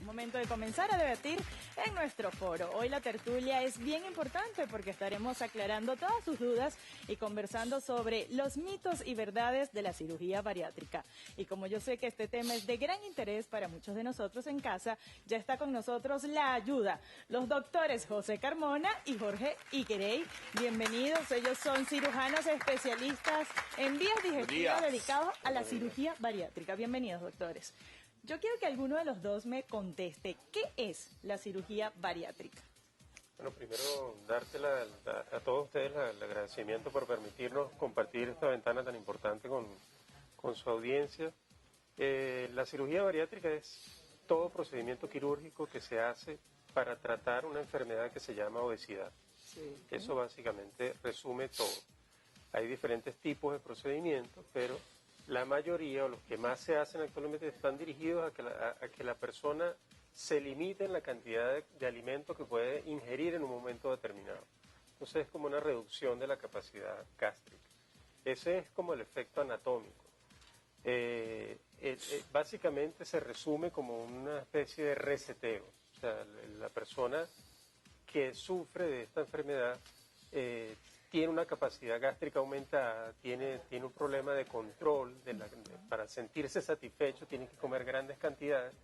Momento de comenzar a debatir en nuestro foro. Hoy la tertulia es bien importante porque estaremos aclarando todas sus dudas y conversando sobre los mitos y verdades de la cirugía bariátrica. Y como yo sé que este tema es de gran interés para muchos de nosotros en casa, ya está con nosotros la ayuda, los doctores José Carmona y Jorge Iguerey. Bienvenidos, ellos son cirujanos especialistas en vías digestivas dedicados a la cirugía bariátrica. Bienvenidos, doctores. Yo quiero que alguno de los dos me conteste, ¿qué es la cirugía bariátrica? Bueno, primero darte a todos ustedes el agradecimiento por permitirnos compartir esta ventana tan importante con su audiencia. La cirugía bariátrica es todo procedimiento quirúrgico que se hace para tratar una enfermedad que se llama obesidad. Sí. Eso básicamente resume todo. Hay diferentes tipos de procedimientos, pero la mayoría o los que más se hacen actualmente están dirigidos a que la persona se limite en la cantidad de alimentos que puede ingerir en un momento determinado. Entonces es como una reducción de la capacidad gástrica. Ese es como el efecto anatómico. Básicamente se resume como una especie de reseteo. O sea, la persona que sufre de esta enfermedad tiene una capacidad gástrica aumentada, tiene un problema de control, para sentirse satisfecho tiene que comer grandes cantidades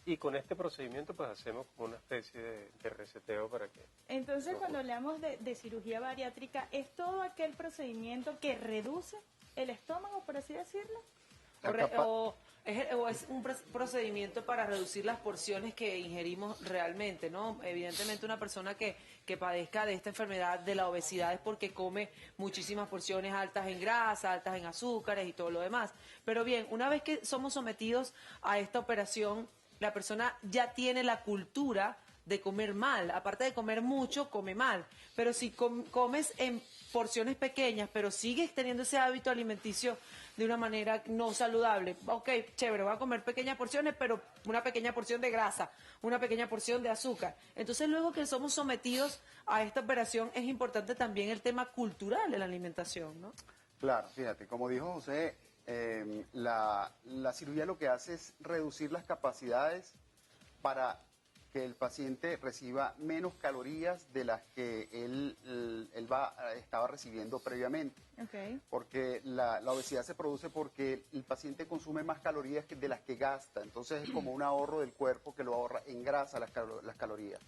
y con este procedimiento pues hacemos como una especie de reseteo para que... Entonces cuando hablamos de cirugía bariátrica, ¿es todo aquel procedimiento que reduce el estómago, por así decirlo? O es un procedimiento para reducir las porciones que ingerimos realmente, ¿no? Evidentemente una persona que padezca de esta enfermedad de la obesidad es porque come muchísimas porciones altas en grasa, altas en azúcares y todo lo demás. Pero bien, una vez que somos sometidos a esta operación, la persona ya tiene la cultura de comer mal. Aparte de comer mucho, come mal. Pero si comes en porciones pequeñas, pero sigues teniendo ese hábito alimenticio de una manera no saludable. Ok, chévere, voy a comer pequeñas porciones, pero una pequeña porción de grasa, una pequeña porción de azúcar. Entonces, luego que somos sometidos a esta operación, es importante también el tema cultural de la alimentación, ¿no? Claro, fíjate, como dijo José, la cirugía lo que hace es reducir las capacidades para que el paciente reciba menos calorías de las que él estaba recibiendo previamente. Okay. Porque la obesidad se produce porque el paciente consume más calorías de las que gasta. Entonces es como un ahorro del cuerpo que lo ahorra en grasa las calorías.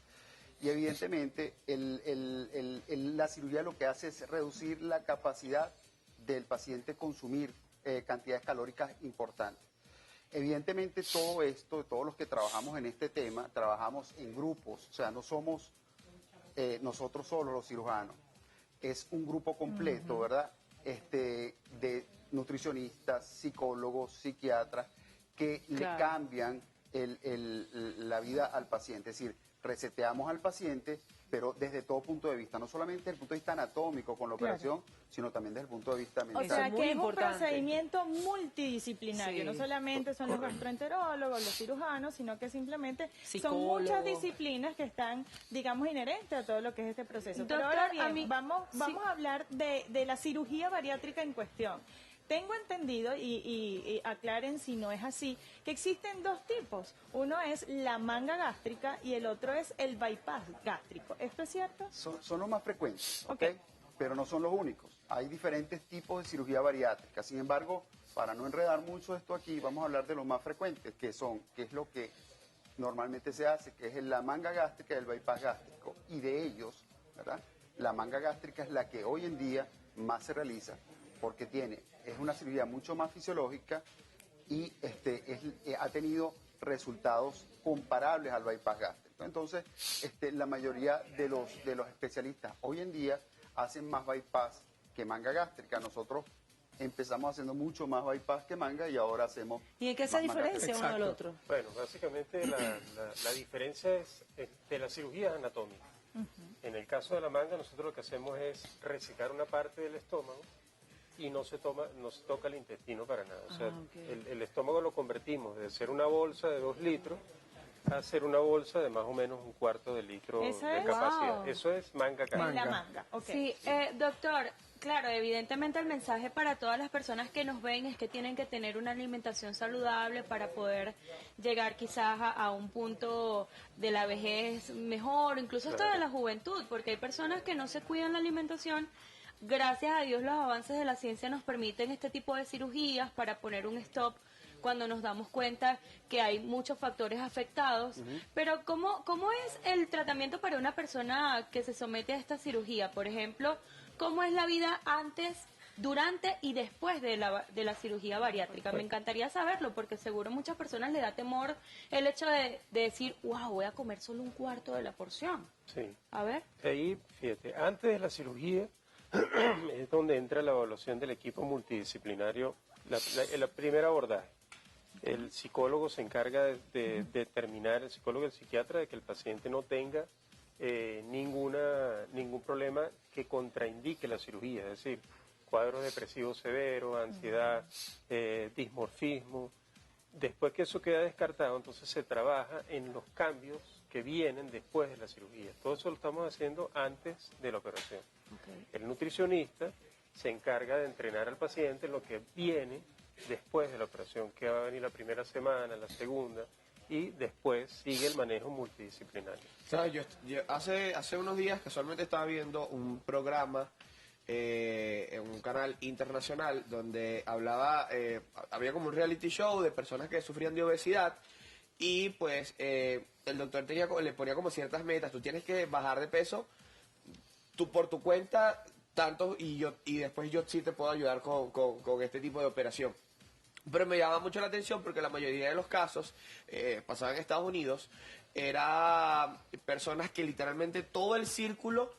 Y evidentemente la cirugía lo que hace es reducir la capacidad del paciente consumir cantidades calóricas importantes. Evidentemente todo esto, todos los que trabajamos en este tema, trabajamos en grupos, o sea, no somos nosotros solos los cirujanos, es un grupo completo, ¿verdad? De nutricionistas, psicólogos, psiquiatras, que le cambian la vida al paciente, es decir, reseteamos al paciente, pero desde todo punto de vista, no solamente desde el punto de vista anatómico con la operación, sino también desde el punto de vista mental. O sea, que es un procedimiento multidisciplinario, no solamente son los gastroenterólogos, los cirujanos, sino que simplemente son muchas disciplinas que están, digamos, inherentes a todo lo que es este proceso. Pero ahora bien, vamos a hablar de la cirugía bariátrica en cuestión. Tengo entendido, y aclaren si no es así, que existen dos tipos. Uno es la manga gástrica y el otro es el bypass gástrico. ¿Esto es cierto? Son los más frecuentes, ¿ok? Pero no son los únicos. Hay diferentes tipos de cirugía bariátrica. Sin embargo, para no enredar mucho esto aquí, vamos a hablar de los más frecuentes, que es lo que normalmente se hace, que es la manga gástrica y el bypass gástrico. Y de ellos, ¿verdad? La manga gástrica es la que hoy en día más se realiza, porque es una cirugía mucho más fisiológica y ha tenido resultados comparables al bypass gástrico. Entonces, la mayoría de los especialistas hoy en día hacen más bypass que manga gástrica. Nosotros empezamos haciendo mucho más bypass que manga y ahora hacemos... ¿Y en qué se diferencia uno del otro? Bueno, básicamente la diferencia es de la cirugía anatómica. En el caso de la manga, nosotros lo que hacemos es resecar una parte del estómago y no se toca el intestino para nada. O sea, el estómago lo convertimos de ser una bolsa de 2 litros, a hacer una bolsa de más o menos 1/4 de litro ¿Eso de es? capacidad. Wow. Eso es manga En gástrica. la manga. Ok. Sí, doctor, claro, evidentemente el mensaje para todas las personas que nos ven es que tienen que tener una alimentación saludable para poder llegar quizás a un punto de la vejez mejor, incluso hasta de la juventud, porque hay personas que no se cuidan la alimentación. Gracias a Dios los avances de la ciencia nos permiten este tipo de cirugías para poner un stop cuando nos damos cuenta que hay muchos factores afectados. Pero ¿cómo es el tratamiento para una persona que se somete a esta cirugía? Por ejemplo, ¿cómo es la vida antes, durante y después de la cirugía bariátrica? Me encantaría saberlo porque seguro a muchas personas le da temor el hecho de decir, wow, voy a comer solo 1/4 de la porción. Sí. A ver. Ahí, fíjate, antes de la cirugía es donde entra la evaluación del equipo multidisciplinario, el primer abordaje. El psicólogo se encarga de determinar, el psicólogo y el psiquiatra, de que el paciente no tenga ningún problema que contraindique la cirugía, es decir, cuadros depresivos severos, ansiedad, dismorfismo. Después que eso queda descartado, entonces se trabaja en los cambios que vienen después de la cirugía. Todo eso lo estamos haciendo antes de la operación. El nutricionista se encarga de entrenar al paciente en lo que viene después de la operación, que va a venir la primera semana, la segunda, y después sigue el manejo multidisciplinario. ¿Sabes? Yo hace unos días casualmente estaba viendo un programa en un canal internacional donde había como un reality show de personas que sufrían de obesidad y pues el doctor le ponía como ciertas metas. Tú tienes que bajar de peso, tú por tu cuenta, tanto, y después yo sí te puedo ayudar con este tipo de operación. Pero me llama mucho la atención porque la mayoría de los casos pasaban en Estados Unidos, era personas que literalmente todo el círculo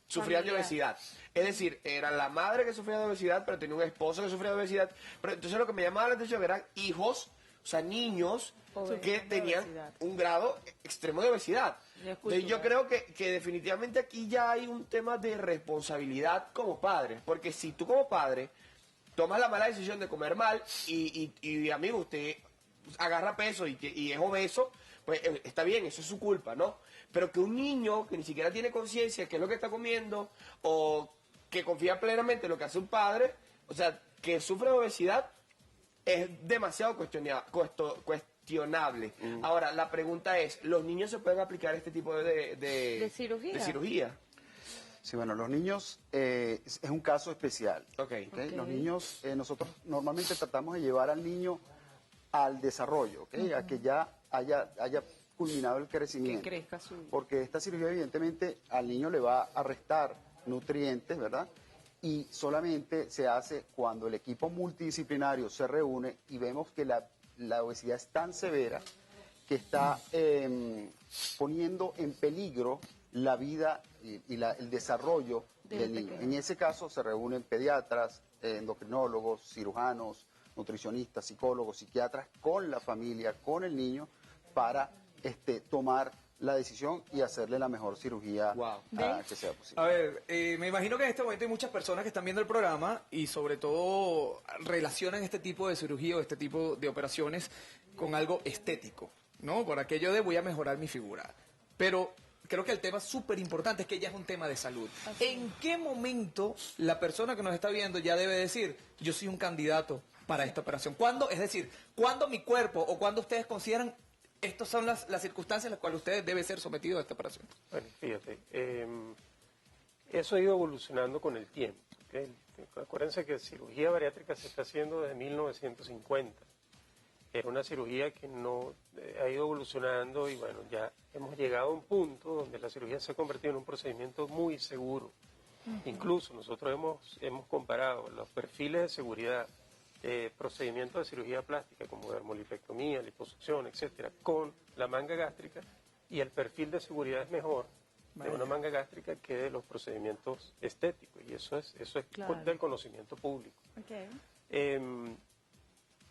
sufrían de Familiar. obesidad. Es decir, era la madre que sufría de obesidad, pero tenía un esposo que sufría de obesidad. Pero entonces lo que me llamaba la atención eran hijos, o sea, niños que tenían un grado extremo de obesidad. Entonces, yo creo que definitivamente aquí ya hay un tema de responsabilidad como padre, porque si tú como padre tomas la mala decisión de comer mal y amigo, usted agarra peso y es obeso, pues está bien, eso es su culpa, ¿no? Pero que un niño que ni siquiera tiene conciencia de qué es lo que está comiendo o que confía plenamente en lo que hace un padre, o sea, que sufre de obesidad, es demasiado cuestionable. Ahora, la pregunta es, ¿los niños se pueden aplicar este tipo de cirugía? de cirugía? Sí, bueno, los niños es un caso especial. Ok. ¿Ok? Los niños, nosotros normalmente tratamos de llevar al niño al desarrollo, ¿ok? A que ya haya culminado el crecimiento. Que crezca su... Porque esta cirugía evidentemente al niño le va a restar nutrientes, ¿verdad? Y solamente se hace cuando el equipo multidisciplinario se reúne y vemos que la obesidad es tan severa que está poniendo en peligro la vida y el desarrollo del niño. En ese caso se reúnen pediatras, endocrinólogos, cirujanos, nutricionistas, psicólogos, psiquiatras con la familia, con el niño, para tomar la decisión y hacerle la mejor cirugía que sea posible. A ver, me imagino que en este momento hay muchas personas que están viendo el programa y sobre todo relacionan este tipo de cirugía o este tipo de operaciones con algo estético, ¿no? Por aquello de voy a mejorar mi figura. Pero creo que el tema súper importante es que ya es un tema de salud. ¿En qué momento la persona que nos está viendo ya debe decir, yo soy un candidato para esta operación? ¿Cuándo? Es decir, ¿cuándo mi cuerpo o cuándo ustedes consideran estas son las circunstancias en las cuales ustedes deben ser sometidos a esta operación? Bueno, fíjate, eso ha ido evolucionando con el tiempo. ¿Okay? Acuérdense que cirugía bariátrica se está haciendo desde 1950. Era una cirugía que no ha ido evolucionando y bueno, ya hemos llegado a un punto donde la cirugía se ha convertido en un procedimiento muy seguro. Incluso nosotros hemos comparado los perfiles de seguridad, procedimientos de cirugía plástica como dermolipectomía, liposucción, etcétera, con la manga gástrica, y el perfil de seguridad es mejor de una manga gástrica que de los procedimientos estéticos, y eso es Claro. del conocimiento público. Okay.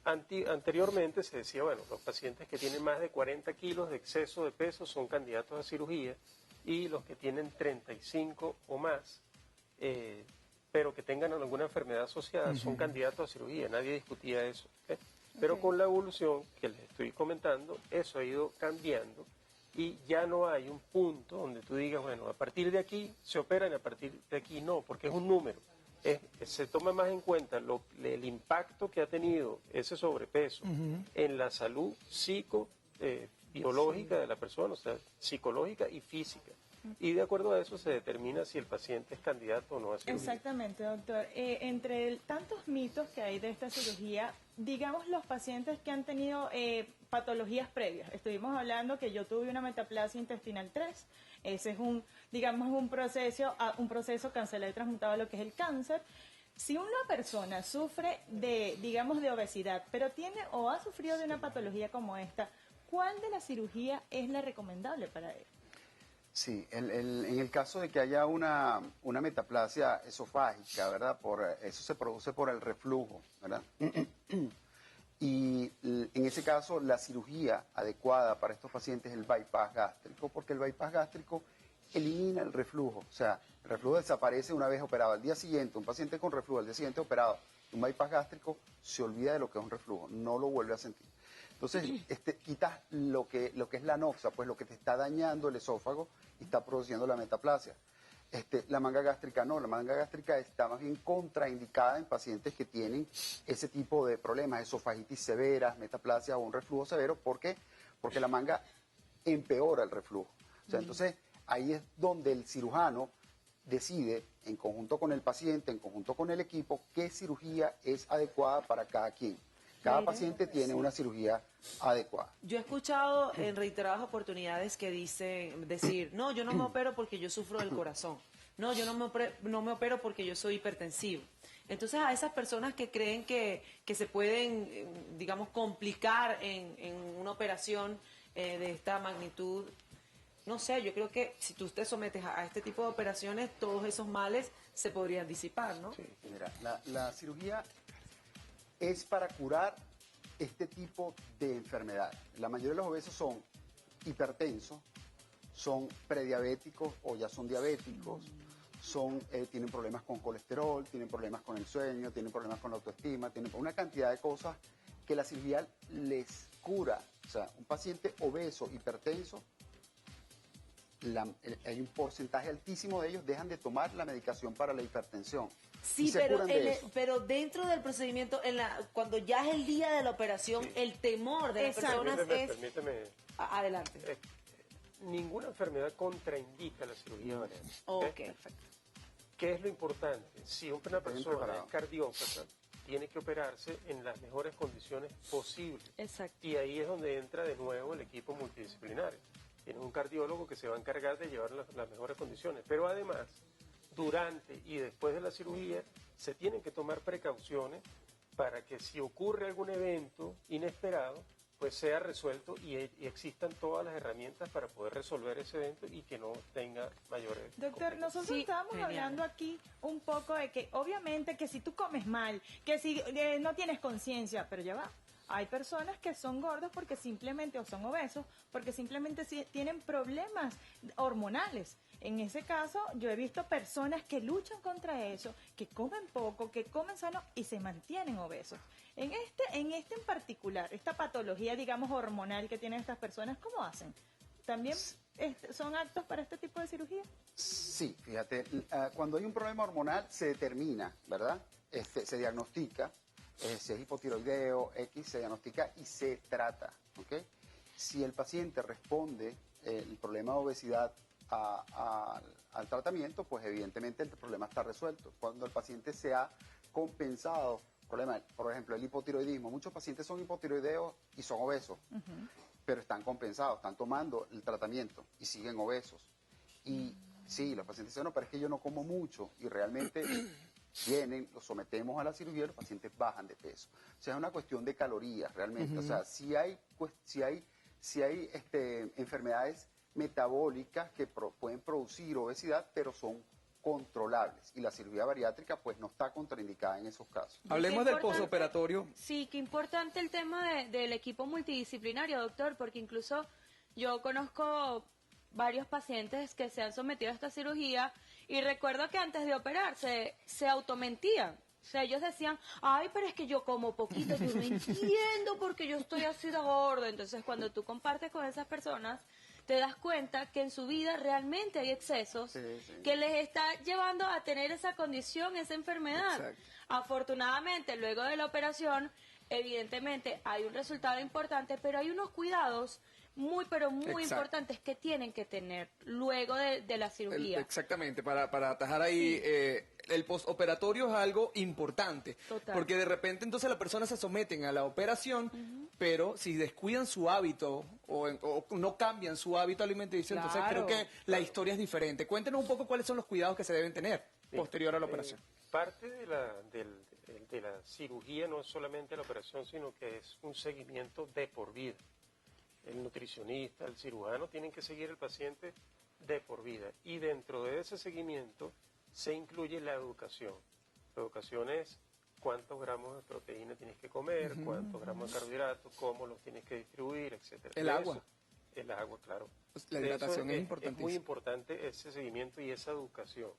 Anteriormente se decía, bueno, los pacientes que tienen más de 40 kilos de exceso de peso son candidatos a cirugía, y los que tienen 35 o más, pero que tengan alguna enfermedad asociada, son candidatos a cirugía. Nadie discutía eso. ¿Okay? Pero con la evolución que les estoy comentando, eso ha ido cambiando y ya no hay un punto donde tú digas, bueno, a partir de aquí se operan y a partir de aquí no, porque es un número. Se toma más en cuenta el impacto que ha tenido ese sobrepeso en la salud biológica de la persona, o sea, psicológica y física. Y de acuerdo a eso se determina si el paciente es candidato o no a cirugía. Exactamente, doctor. Entre tantos mitos que hay de esta cirugía, digamos los pacientes que han tenido patologías previas. Estuvimos hablando que yo tuve una metaplasia intestinal 3. Ese es un proceso cancelar y transmutado a lo que es el cáncer. Si una persona sufre de obesidad, pero tiene o ha sufrido de una patología como esta, ¿cuál de la cirugía es la recomendable para él? Sí, en el caso de que haya una metaplasia esofágica, ¿verdad? Eso se produce por el reflujo, ¿verdad? Y en ese caso la cirugía adecuada para estos pacientes es el bypass gástrico, porque el bypass gástrico elimina el reflujo. O sea, el reflujo desaparece una vez operado. Al día siguiente, un paciente con reflujo, al día siguiente operado, un bypass gástrico, se olvida de lo que es un reflujo, no lo vuelve a sentir. Entonces, quitas lo que es la anoxa, pues lo que te está dañando el esófago y está produciendo la metaplasia. La manga gástrica no, la manga gástrica está más bien contraindicada en pacientes que tienen ese tipo de problemas, esofagitis severas, metaplasia o un reflujo severo. ¿Por qué? Porque la manga empeora el reflujo. O sea, entonces ahí es donde el cirujano decide, en conjunto con el paciente, en conjunto con el equipo, qué cirugía es adecuada para cada quien. Cada paciente tiene una cirugía adecuada. Yo he escuchado en reiteradas oportunidades que decir, no, yo no me opero porque yo sufro del corazón. No, yo no me opero porque yo soy hipertensivo. Entonces, a esas personas que creen que se pueden, digamos, complicar en una operación de esta magnitud, no sé, yo creo que si tú te sometes a este tipo de operaciones, todos esos males se podrían disipar, ¿no? Sí, mira, la cirugía es para curar este tipo de enfermedades. La mayoría de los obesos son hipertensos, son prediabéticos o ya son diabéticos, tienen problemas con colesterol, tienen problemas con el sueño, tienen problemas con la autoestima, tienen una cantidad de cosas que la cirugía les cura. O sea, un paciente obeso, hipertenso, hay un porcentaje altísimo de ellos dejan de tomar la medicación para la hipertensión. Sí, pero dentro del procedimiento, cuando ya es el día de la operación, sí, el temor de las personas Permíteme. Adelante. Ninguna enfermedad contraindica la cirugía bariátrica. Ok, perfecto. ¿Qué es lo importante? Si una persona es cardiópata, tiene que operarse en las mejores condiciones posibles. Exacto. Y ahí es donde entra de nuevo el equipo multidisciplinario. Tienes un cardiólogo que se va a encargar de llevar las mejores condiciones, pero además, durante y después de la cirugía, se tienen que tomar precauciones para que si ocurre algún evento inesperado, pues sea resuelto y existan todas las herramientas para poder resolver ese evento y que no tenga mayores Doctor, nosotros estábamos hablando aquí un poco de que obviamente que si tú comes mal, que si no tienes conciencia, pero ya va. Hay personas que son gordos porque simplemente, o son obesos, porque simplemente tienen problemas hormonales. En ese caso, yo he visto personas que luchan contra eso, que comen poco, que comen sano y se mantienen obesos. En este en particular, esta patología, digamos, hormonal que tienen estas personas, ¿cómo hacen? ¿También son aptos para este tipo de cirugía? Sí, fíjate, cuando hay un problema hormonal se determina, ¿verdad? Se diagnostica. Si es hipotiroideo, se diagnostica y se trata, ¿ok? Si el paciente responde el problema de obesidad al tratamiento, pues evidentemente el problema está resuelto. Cuando el paciente se ha compensado, por ejemplo, el hipotiroidismo, muchos pacientes son hipotiroideos y son obesos, pero están compensados, están tomando el tratamiento y siguen obesos. Y sí, los pacientes dicen, no, pero es que yo no como mucho y realmente vienen, los sometemos a la cirugía y los pacientes bajan de peso. O sea, es una cuestión de calorías realmente. O sea, si hay enfermedades metabólicas que pueden producir obesidad, pero son controlables. Y la cirugía bariátrica pues no está contraindicada en esos casos. Hablemos del posoperatorio. Sí, qué importante el tema del equipo multidisciplinario, doctor, porque incluso yo conozco varios pacientes que se han sometido a esta cirugía y recuerdo que antes de operarse se automentían. sea, ellos decían, ay, pero es que yo como poquito, yo no entiendo porque yo estoy así de gordo. Entonces, cuando tú compartes con esas personas, te das cuenta que en su vida realmente hay excesos que les está llevando a tener esa condición, esa enfermedad. Exacto. Afortunadamente, luego de la operación, evidentemente hay un resultado importante, pero hay unos cuidados muy, pero muy importantes que tienen que tener luego de la cirugía. Exactamente, para atajar ahí, el postoperatorio es algo importante. Total. Porque de repente entonces las personas se someten a la operación, pero si descuidan su hábito o no cambian su hábito alimenticio, entonces creo que la historia es diferente. Cuéntenos un poco cuáles son los cuidados que se deben tener posterior a la operación. Parte de la cirugía no es solamente la operación, sino que es un seguimiento de por vida. El nutricionista, el cirujano tienen que seguir al paciente de por vida. Y dentro de ese seguimiento se incluye la educación. La educación es cuántos gramos de proteína tienes que comer, cuántos gramos de carbohidratos, cómo los tienes que distribuir, etcétera. El agua. El agua, claro. La hidratación es importante. Es muy importantísima. importante ese seguimiento y esa educación.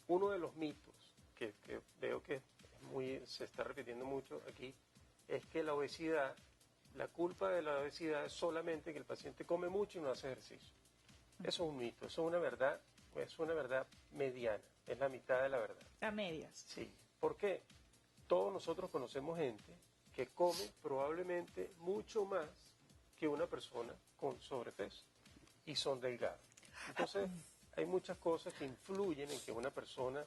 Uno de los mitos que veo que se está repitiendo mucho aquí es que la obesidad, la culpa de la obesidad es solamente que el paciente come mucho y no hace ejercicio. Eso es un mito, eso es una verdad mediana, es la mitad de la verdad. A medias. Sí, ¿por qué? Todos nosotros conocemos gente que come probablemente mucho más que una persona con sobrepeso y son delgados. Entonces, hay muchas cosas que influyen en que una persona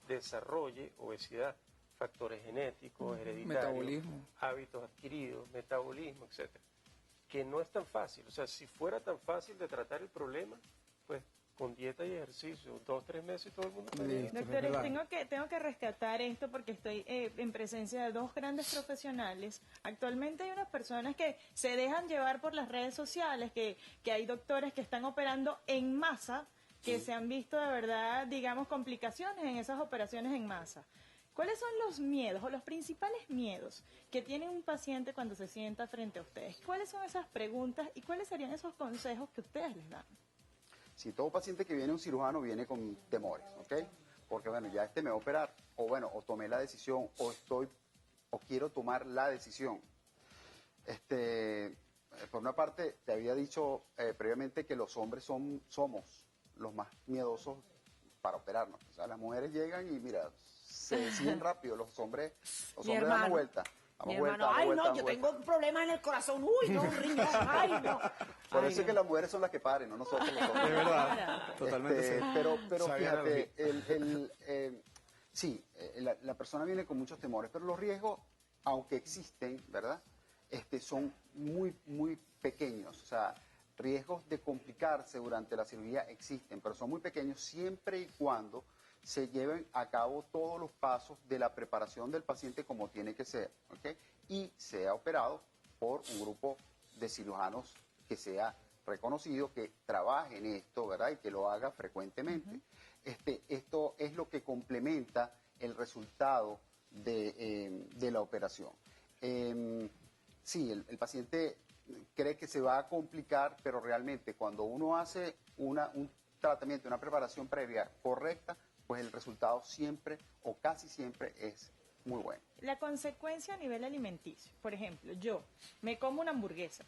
desarrolle obesidad. Factores genéticos, hereditarios, Metabolismo. hábitos adquiridos, metabolismo, etcétera. Que no es tan fácil. O sea, si fuera tan fácil de tratar el problema, pues con dieta y ejercicio, 2 o 3 meses y todo el mundo está bien. Doctores, tengo que rescatar esto porque estoy en presencia de dos grandes profesionales. Actualmente hay unas personas que se dejan llevar por las redes sociales, que hay doctores que están operando en masa, que se han visto de verdad, digamos, complicaciones en esas operaciones en masa. ¿Cuáles son los miedos o los principales miedos que tiene un paciente cuando se sienta frente a ustedes? ¿Cuáles son esas preguntas y cuáles serían esos consejos que ustedes les dan? Si todo paciente que viene a un cirujano viene con temores, ¿ok? Porque bueno, ya me va a operar, o tomé la decisión, o quiero tomar la decisión. Por una parte, te había dicho previamente que los hombres somos los más miedosos para operarnos. O sea, las mujeres llegan y mira, se deciden rápido, los hombres dan vuelta. Ay, no, yo tengo un problema en el corazón. Uy, no, un riñón. Ay, no. Por eso es que las mujeres son las que paren, no nosotros los hombres. De verdad, totalmente. Pero fíjate, la persona viene con muchos temores, pero los riesgos, aunque existen, ¿verdad? Son muy, muy pequeños. O sea, riesgos de complicarse durante la cirugía existen, pero son muy pequeños siempre y cuando se lleven a cabo todos los pasos de la preparación del paciente como tiene que ser, ¿ok? Y sea operado por un grupo de cirujanos que sea reconocido, que trabaje en esto, ¿verdad? Y que lo haga frecuentemente. Esto es lo que complementa el resultado de la operación. Sí, el paciente cree que se va a complicar, pero realmente cuando uno hace un tratamiento, una preparación previa correcta, pues el resultado siempre o casi siempre es muy bueno. La consecuencia a nivel alimenticio, por ejemplo, yo me como una hamburguesa.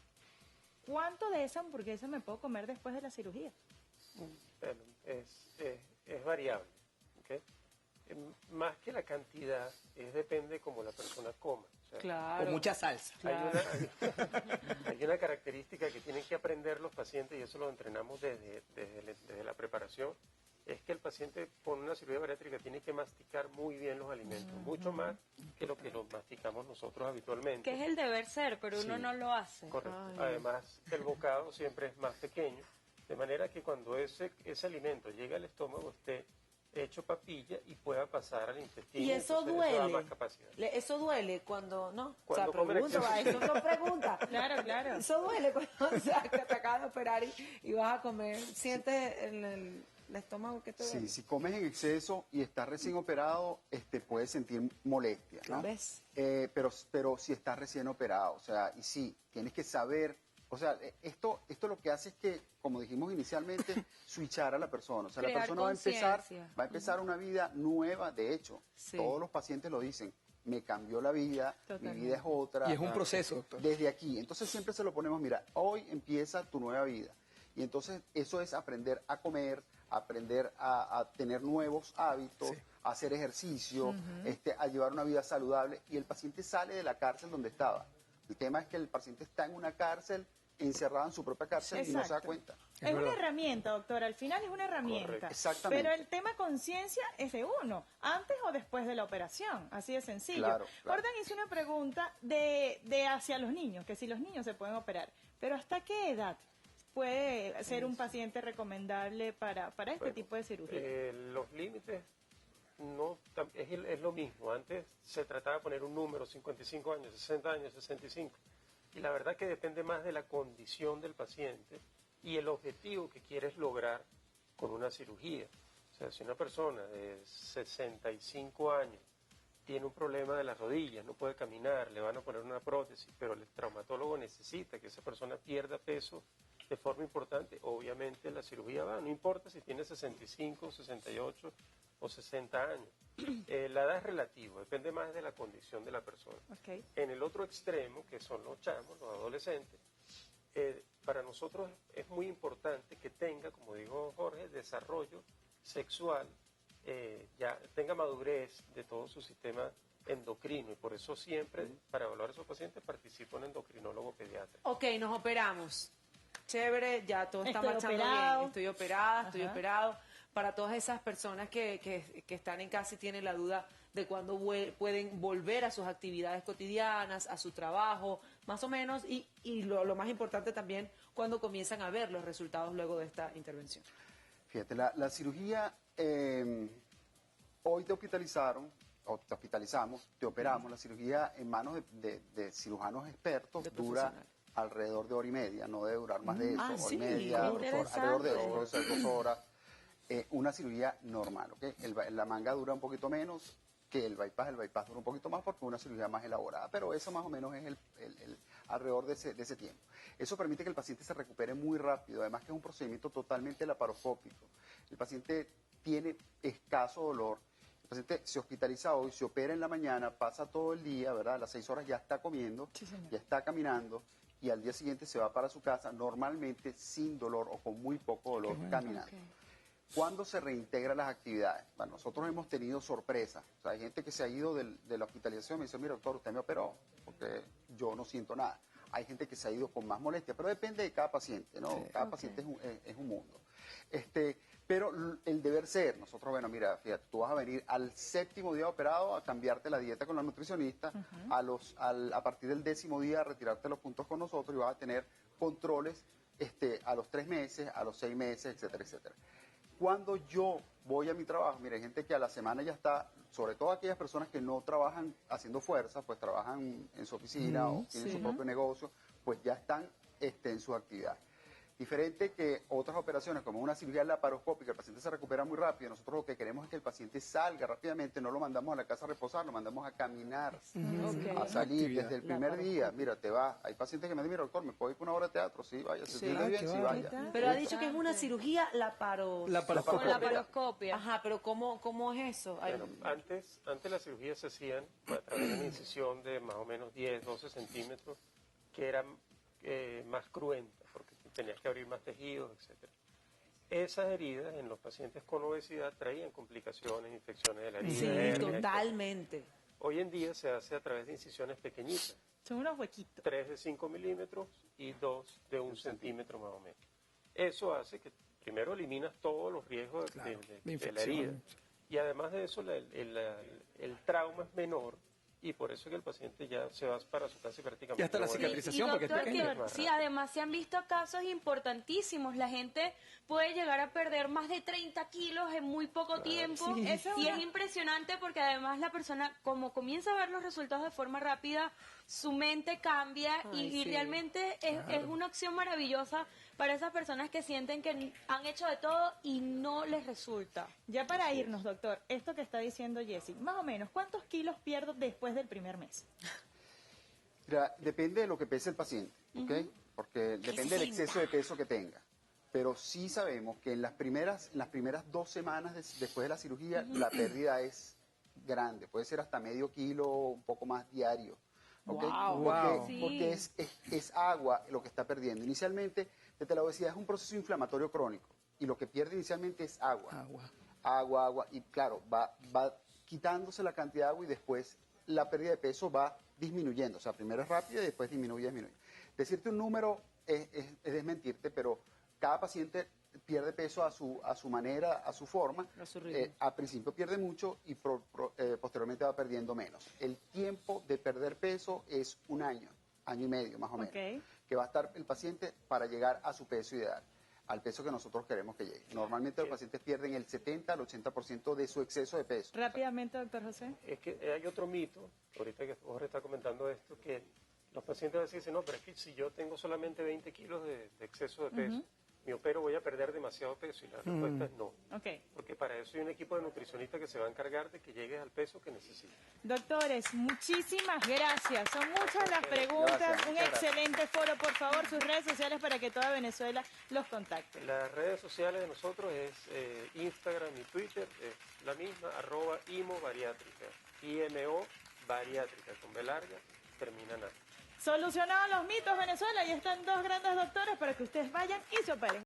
¿Cuánto de esa hamburguesa me puedo comer después de la cirugía? Bueno, es variable, ¿ok? Más que la cantidad, depende cómo la persona coma. O sea, Claro. Con mucha salsa. Hay una característica que tienen que aprender los pacientes, y eso lo entrenamos desde la preparación, es que el paciente con una cirugía bariátrica tiene que masticar muy bien los alimentos, mucho más que lo que los masticamos nosotros habitualmente. Que es el deber ser, pero uno no lo hace. Correcto. Además, el bocado siempre es más pequeño, de manera que cuando ese alimento llega al estómago esté hecho papilla y pueda pasar al intestino. Y eso entonces duele. da más capacidad. Eso duele cuando, ¿no? Cuando o sea, comen pregunta, exceso. eso no pregunta. Claro. Eso duele cuando que te acabas de operar y vas a comer. ¿Sientes el estómago que te duele? Sí, si comes en exceso y estás recién operado, puedes sentir molestia, ¿no? ¿Ves? Pero si estás recién operado, o sea, y sí, tienes que saber O sea, esto lo que hace es que, como dijimos inicialmente, switchar a la persona. O sea, la Crear persona conciencia. va a empezar una vida nueva. De hecho, Sí. todos los pacientes lo dicen. Me cambió la vida, Totalmente. mi vida es otra. Y es un proceso, doctor. Desde aquí. Entonces siempre se lo ponemos, mira, hoy empieza tu nueva vida. Y entonces eso es aprender a comer, aprender a tener nuevos hábitos, Sí. a hacer ejercicio, a llevar una vida saludable. Y el paciente sale de la cárcel donde estaba. El tema es que el paciente está en una cárcel, encerrado en su propia cárcel y no se da Exacto. cuenta. Es una verdad. herramienta, doctor, al final es una herramienta. Correcto. Exactamente. Pero el tema conciencia es de uno, antes o después de la operación, así de sencillo. Claro, claro. Gordon hizo una pregunta de hacia los niños, que si los niños se pueden operar, pero ¿hasta qué edad puede ser un paciente recomendable para este Bueno, tipo de cirugía? Los límites es lo mismo. Antes se trataba de poner un número, 55 años, 60 años, 65. Y la verdad que depende más de la condición del paciente y el objetivo que quieres lograr con una cirugía. O sea, si una persona de 65 años tiene un problema de las rodillas, no puede caminar, le van a poner una prótesis, pero el traumatólogo necesita que esa persona pierda peso de forma importante, obviamente la cirugía va, no importa si tiene 65, 68 o 60 años. La edad es relativa, depende más de la condición de la persona. Ok. En el otro extremo, que son los chamos, los adolescentes, para nosotros es muy importante que tenga, como dijo Jorge, desarrollo sexual, ya tenga madurez de todo su sistema endocrino, y por eso siempre, para evaluar a esos pacientes, participa un endocrinólogo pediatra. Ok, nos operamos. Chévere, ya todo está Estoy marchando operado. bien. Estoy operada, estoy Ajá. operado. Para todas esas personas que están en casa y tienen la duda de cuándo pueden volver a sus actividades cotidianas, a su trabajo, más o menos, y lo más importante también, cuando comienzan a ver los resultados luego de esta intervención. Fíjate, la cirugía, hoy te hospitalizaron, o te hospitalizamos, te operamos. La cirugía en manos de cirujanos expertos De dura profesionales. alrededor de hora y media, no debe durar más de eso, Ah, hora sí, y media, qué alrededor de interesante. puede ser 2 horas. Una cirugía normal, ¿ok? La manga dura un poquito menos que el bypass dura un poquito más porque es una cirugía más elaborada, pero eso más o menos es alrededor de ese tiempo. Eso permite que el paciente se recupere muy rápido, además que es un procedimiento totalmente laparoscópico. El paciente tiene escaso dolor, el paciente se hospitaliza hoy, se opera en la mañana, pasa todo el día, ¿verdad? A las 6 horas ya está comiendo, Sí, señor. ya está caminando y al día siguiente se va para su casa normalmente sin dolor o con muy poco dolor caminando. ¿Cuándo se reintegran las actividades? Bueno, nosotros hemos tenido sorpresas. O sea, hay gente que se ha ido de la hospitalización y me dice, mira, doctor, usted me operó porque yo no siento nada. Hay gente que se ha ido con más molestia, pero depende de cada paciente, ¿no? Cada paciente es un mundo. Pero el deber ser, nosotros, bueno, mira, fíjate, tú vas a venir al 7º día operado a cambiarte la dieta con la nutricionista, a partir del 10º día a retirarte los puntos con nosotros y vas a tener controles a los 3 meses, a los 6 meses, etcétera, etcétera. Cuando yo voy a mi trabajo, mire, hay gente que a la semana ya está, sobre todo aquellas personas que no trabajan haciendo fuerza, pues trabajan en su oficina o tienen su propio negocio, pues ya están en su actividad. Diferente que otras operaciones, como una cirugía laparoscópica, el paciente se recupera muy rápido. Nosotros lo que queremos es que el paciente salga rápidamente, no lo mandamos a la casa a reposar, lo mandamos a caminar, a salir Actividad. desde el primer día. Mira, te vas. Hay pacientes que me dicen, mira, doctor, ¿me puedo ir por una hora de teatro? Sí, vaya, se siente bien, sí, vaya. Pero ha dicho que es una cirugía Con la paroscopia. Ajá, pero ¿cómo es eso? Ay, Bueno, antes las cirugías se hacían a través de una incisión de más o menos 10, 12 centímetros, que era más cruenta, porque tenías que abrir más tejidos, etcétera. Esas heridas en los pacientes con obesidad traían complicaciones, infecciones de la herida. sí, hernias, totalmente. etcétera. Hoy en día se hace a través de incisiones pequeñitas, Son unos huequitos. 3 de 5 milímetros y 2 de 1 centímetro más o menos. Eso hace que primero eliminas todos los riesgos Claro, de de la infección. herida. Y además de eso, el trauma es menor y por eso que el paciente ya se va para su casa y prácticamente Y hasta la no vuelve. cicatrización, porque es doctor, pequeña. sí, además se han visto casos importantísimos. La gente puede llegar a perder más de 30 kilos en muy poco tiempo. Sí. Eso Y es es impresionante porque además la persona, como comienza a ver los resultados de forma rápida, su mente cambia y sí. realmente es una opción maravillosa para esas personas que sienten que han hecho de todo y no les resulta. Ya para irnos, doctor, esto que está diciendo Jessy, más o menos, ¿cuántos kilos pierdo después del primer mes? Mira, depende de lo que pese el paciente, ¿ok? porque depende del exceso de peso que tenga. Pero sí sabemos que en las primeras 2 semanas después de la cirugía, la pérdida es grande, puede ser hasta medio kilo, un poco más diario. ¿Ok? Porque es agua lo que está perdiendo. Inicialmente, desde la obesidad es un proceso inflamatorio crónico y lo que pierde inicialmente es agua. Agua. Y claro, va quitándose la cantidad de agua y después la pérdida de peso va disminuyendo. O sea, primero es rápida y después disminuye. Decirte un número es desmentirte, pero cada paciente pierde peso a su manera, a su forma. Al principio pierde mucho y posteriormente va perdiendo menos. El tiempo de perder peso es 1 año, año y medio más o menos, que va a estar el paciente para llegar a su peso ideal, al peso que nosotros queremos que llegue. Normalmente los pacientes pierden el 70 al 80% de su exceso de peso. Rápidamente, doctor José. Es que hay otro mito, ahorita que Jorge está comentando esto, que los pacientes a veces dicen, no, pero es que si yo tengo solamente 20 kilos de exceso de peso, me opero, voy a perder demasiado peso, y la respuesta es no. Porque para eso hay un equipo de nutricionistas que se va a encargar de que llegues al peso que necesitas. Doctores, muchísimas gracias. Son muchas las preguntas. Un excelente foro. Por favor, sus redes sociales para que toda Venezuela los contacte. Las redes sociales de nosotros es Instagram y Twitter, es la misma, @IMO-bariátrica. IMO bariátrica, con B larga, termina nada. Solucionados los mitos, Venezuela. Y están 2 grandes doctores para que ustedes vayan y se operen.